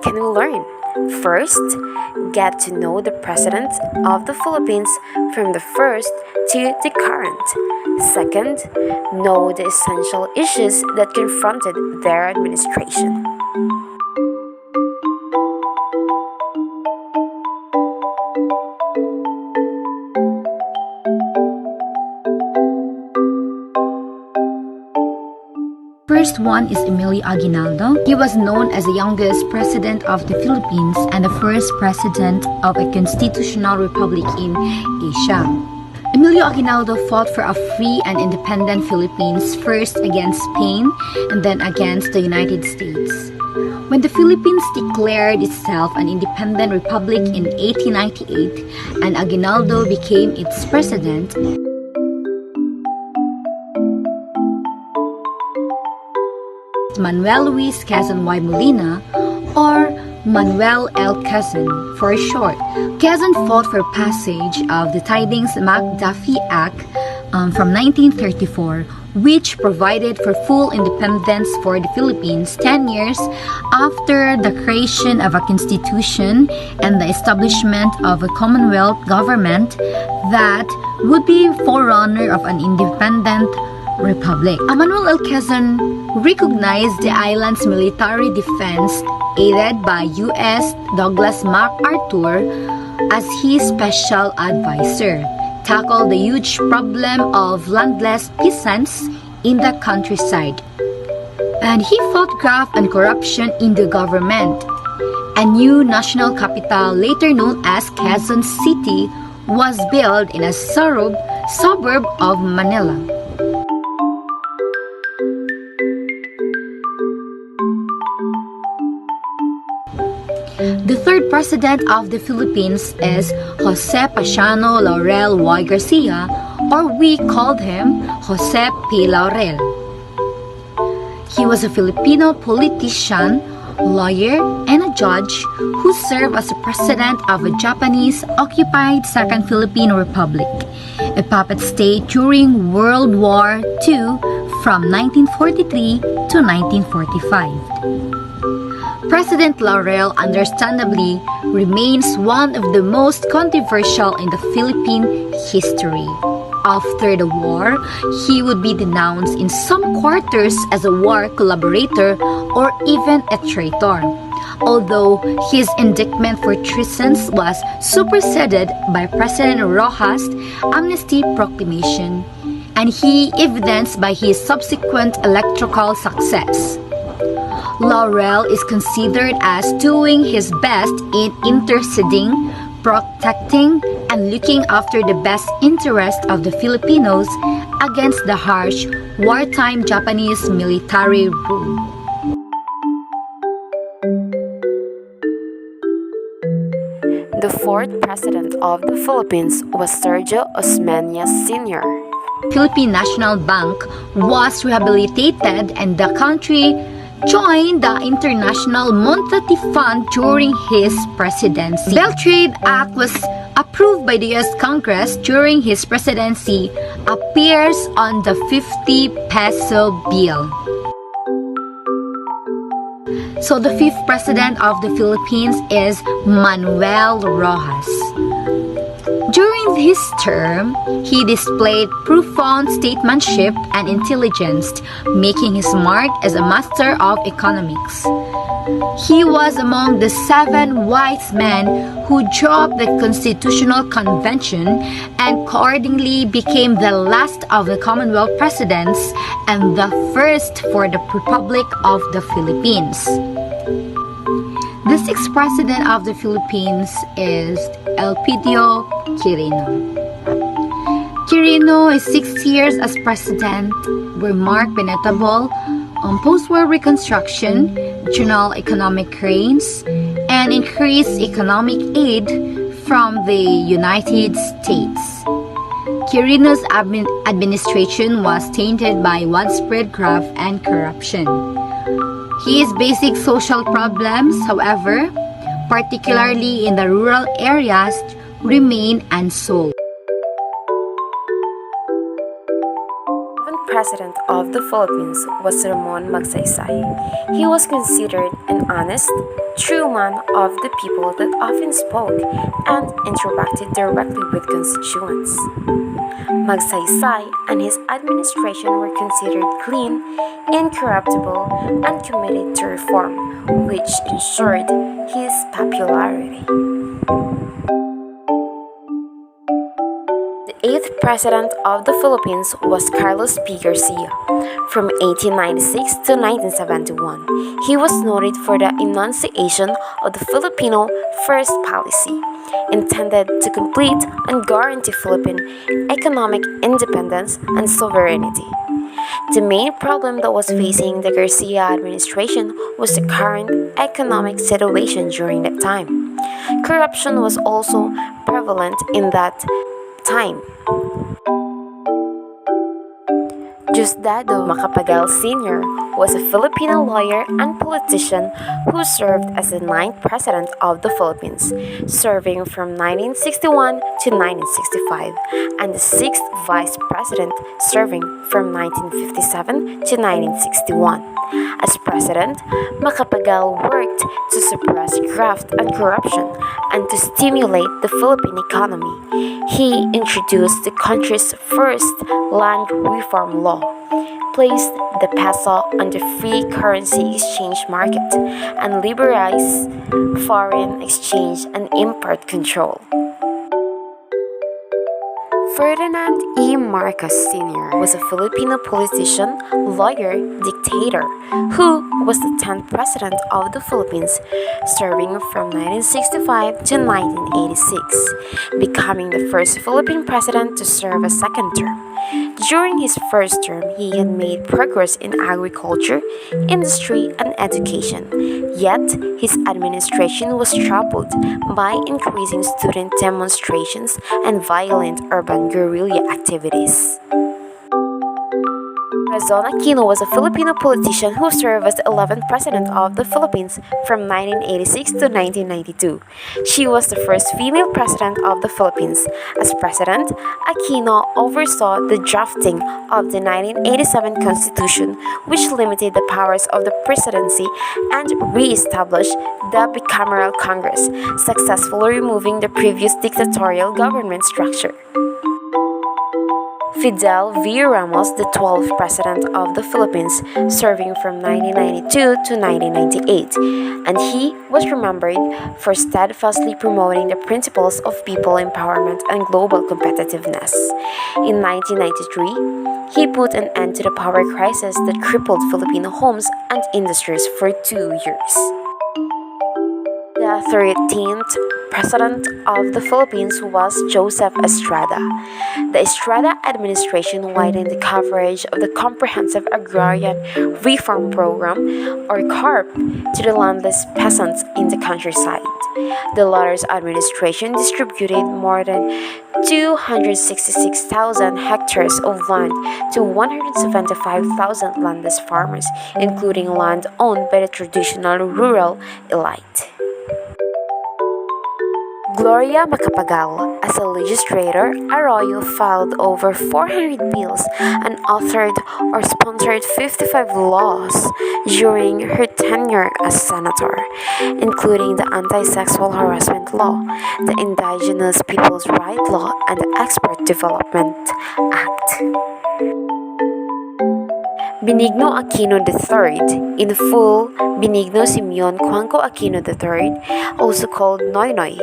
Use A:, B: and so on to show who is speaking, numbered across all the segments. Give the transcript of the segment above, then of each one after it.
A: can we learn? First, get to know the President of the Philippines from the first to the current. Second, know the essential issues that confronted their administration.
B: First one is Emilio Aguinaldo. He was known as the youngest president of the Philippines and the first president of a constitutional republic in Asia. Emilio Aguinaldo fought for a free and independent Philippines, first against Spain and then against the United States. When the Philippines declared itself an independent republic in 1898 and Aguinaldo became its president, Manuel Luis Quezon Y. Molina, or Manuel L. Quezon for short. Quezon fought for passage of the Tidings-McDuffie Act from 1934, which provided for full independence for the Philippines 10 years after the creation of a constitution and the establishment of a Commonwealth government that would be forerunner of an independent republic. Manuel L. Quezon recognized the island's military defense, aided by U.S. Douglas MacArthur as his special advisor, tackled the huge problem of landless peasants in the countryside. And he fought graft and corruption in the government. A new national capital, later known as Quezon City, was built in a suburb of Manila. The third president of the Philippines is Jose Paciano Laurel Y. Garcia, or we called him Jose P. Laurel. He was a Filipino politician, lawyer, and a judge who served as the president of a Japanese-occupied Second Philippine Republic, a puppet state during World War II from 1943 to 1945. President Laurel understandably remains one of the most controversial in the Philippine history. After the war, he would be denounced in some quarters as a war collaborator or even a traitor, although his indictment for treason was superseded by President Roxas' amnesty proclamation, and he evidenced by his subsequent electoral success. Laurel is considered as doing his best in interceding, protecting, and looking after the best interest of the Filipinos against the harsh, wartime Japanese military rule.
A: The fourth president of the Philippines was Sergio Osmeña Sr.
B: Philippine National Bank was rehabilitated and the country joined the International Monetary Fund during his presidency. The Belt Trade Act was approved by the U.S. Congress during his presidency, appears on the 50 peso bill. So the fifth president of the Philippines is Manuel Roxas. During his term, he displayed profound statesmanship and intelligence, making his mark as a master of economics. He was among the 7 wise men who drew up the Constitutional Convention and accordingly became the last of the Commonwealth presidents and the first for the Republic of the Philippines. The sixth president of the Philippines is Elpidio Quirino. Quirino's 6 years as president were marked by notable post-war reconstruction, regional economic gains, and increased economic aid from the United States. Quirino's administration was tainted by widespread graft and corruption. His basic social problems, however, particularly in the rural areas, remain unsolved.
A: The President of the Philippines was Ramon Magsaysay. He was considered an honest, true man of the people that often spoke and interacted directly with constituents. Magsaysay and his administration were considered clean, incorruptible, and committed to reform, which ensured his popularity. The eighth president of the Philippines was Carlos P. Garcia. From 1896 to 1971, he was noted for the enunciation of the Filipino First policy, intended to complete and guarantee Philippine economic independence and sovereignty. The main problem that was facing the Garcia administration was the current economic situation during that time. Corruption was also prevalent in that time. Diosdado Macapagal Sr. was a Filipino lawyer and politician who served as the ninth president of the Philippines, serving from 1961 to 1965, and the sixth vice president, serving from 1957 to 1961. As president, Macapagal worked to suppress graft and corruption and to stimulate the Philippine economy. He introduced the country's first land reform law, placed the peso on the free currency exchange market, and liberalized foreign exchange and import control. Ferdinand E. Marcos Sr. was a Filipino politician, lawyer, dictator, who was the 10th president of the Philippines, serving from 1965 to 1986, becoming the first Philippine president to serve a second term. During his first term, he had made progress in agriculture, industry, and education. Yet, his administration was troubled by increasing student demonstrations and violent urban guerrilla activities. Arong&Cael was a Filipino politician who served as the 11th president of the Philippines from 1986 to 1992. She was the first female president of the Philippines. As president, Aquino oversaw the drafting of the 1987 Constitution, which limited the powers of the presidency and re-established the bicameral Congress, successfully removing the previous dictatorial government structure. Fidel V. Ramos, the 12th President of the Philippines, serving from 1992 to 1998, and he was remembered for steadfastly promoting the principles of people empowerment and global competitiveness. In 1993, he put an end to the power crisis that crippled Filipino homes and industries for 2 years. The 13th President of the Philippines was Joseph Estrada. The Estrada administration widened the coverage of the Comprehensive Agrarian Reform Program, or CARP, to the landless peasants in the countryside. The latter's administration distributed more than 266,000 hectares of land to 175,000 landless farmers, including land owned by the traditional rural elite. Gloria Macapagal. As a legislator, Arroyo filed over 400 bills and authored or sponsored 55 laws during her tenure as senator, including the Anti-Sexual Harassment Law, the Indigenous Peoples' Rights Law, and the Export Development Act. Benigno Aquino III, in full Benigno Simeon Cuanco Aquino III, also called Noy Noy,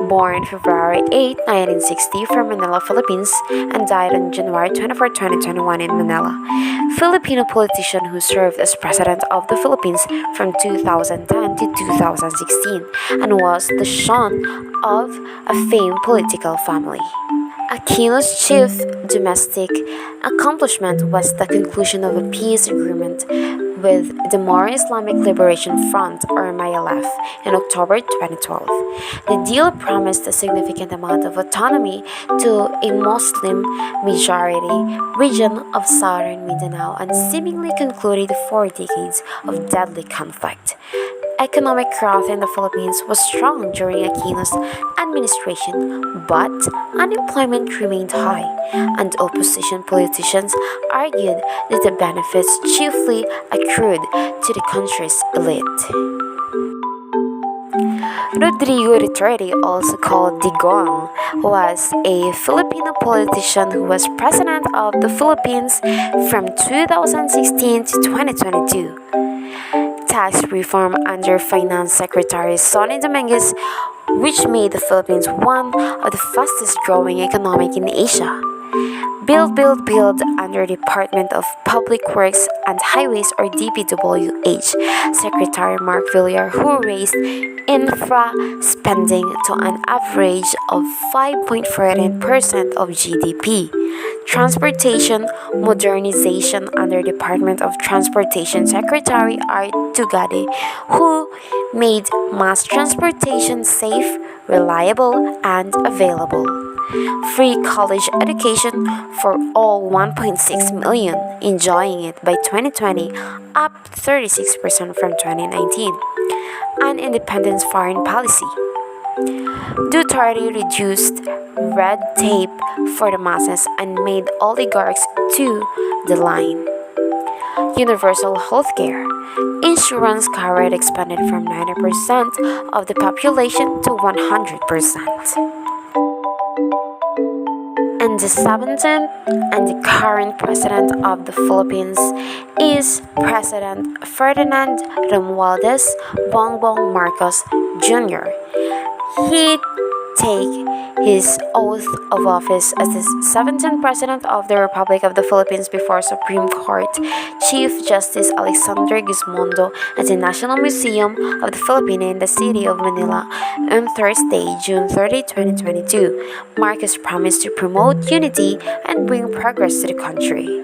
A: born February 8, 1960 from Manila, Philippines, and died on January 24, 2021 in Manila. Filipino politician who served as President of the Philippines from 2010 to 2016 and was the son of a famed political family. Aquino's chief domestic accomplishment was the conclusion of a peace agreement with the Moro Islamic Liberation Front, or MILF, in October 2012. The deal promised a significant amount of autonomy to a Muslim-majority region of southern Mindanao and seemingly concluded 4 decades of deadly conflict. Economic growth in the Philippines was strong during Aquino's administration, but unemployment remained high, and opposition politicians argued that the benefits chiefly accrued to the country's elite. Rodrigo Duterte, also called Digong, was a Filipino politician who was president of the Philippines from 2016 to 2022. Tax reform under Finance Secretary Sonny Dominguez, which made the Philippines one of the fastest growing economy in Asia. Build under Department of Public Works and Highways or DPWH Secretary Mark Villar, who raised infra spending to an average of 5.14% of GDP. Transportation modernization under Department of Transportation Secretary Art Tugade, who made mass transportation safe, reliable, and available. Free college education for all 1.6 million, enjoying it by 2020, up 36% from 2019. An independent foreign policy. Duterte reduced red tape for the masses and made oligarchs to the line. Universal healthcare. Insurance coverage expanded from 90% of the population to 100%. And the 17th and the current president of the Philippines is President Ferdinand Romualdez Bongbong Marcos Jr. He take his oath of office as the 17th President of the Republic of the Philippines before Supreme Court Chief Justice Alexander Gizmondo at the National Museum of the Philippines in the city of Manila on Thursday, June 30, 2022. Marcos promised to promote unity and bring progress to the country.